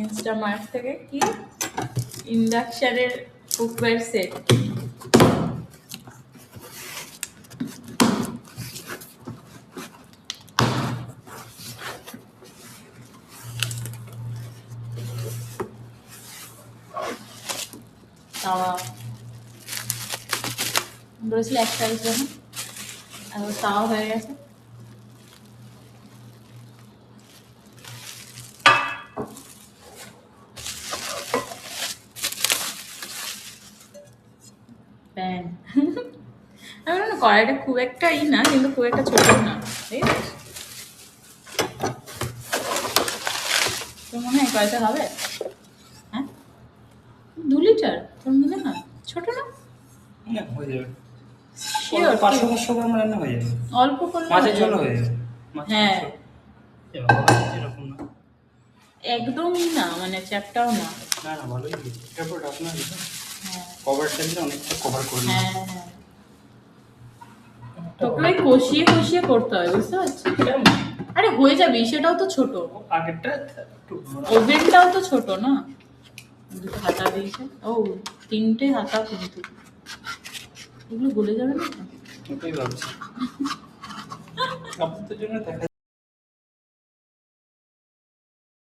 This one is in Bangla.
ইনস্টামার্ট থেকে কি ইন্ডাকশনের কুকওয়্যার সেট। তাওয়া বলেছিল একটা জন্য আর তাওয়া হয়ে গেছে। প্যান আমি বললাম কড়াইটা খুব একটা না, কিন্তু খুব একটা ছোট না, ঠিক আছে? তোর মনে হয় কড়াইটা হবে? হ্যাঁ 2 লিটার তোর মনে হয় ছোট না? হয়ে যাবে, শিওর 500 গ্রাম রান্না হয়ে যাবে, অল্প করলে মাছের জন্য হয়ে যাবে। হ্যাঁ এরকম না, একদমই না, মানে চ্যাপটাও না। না না ভালোই হয়েছে। এটার পর ঢাকনা দিতে হ্যাঁ কভারটা দিলে অনেকটা কভার করে নেবে। হ্যাঁ হ্যাঁ তোকে ওই কষিয়ে কষিয়ে করতে হয়, বুঝতে পারছিস? আরে হয়ে যাবে, সেটাও তো ছোট, আগেরটা একটু ওভেনটাও তো ছোট না। দুটো হাতা দিয়েছে, ও 3টে হাতা, কিন্তু এগুলো গলে যাবে না তো? ওটাই ভাবছি আপনাদের জন্য দেখা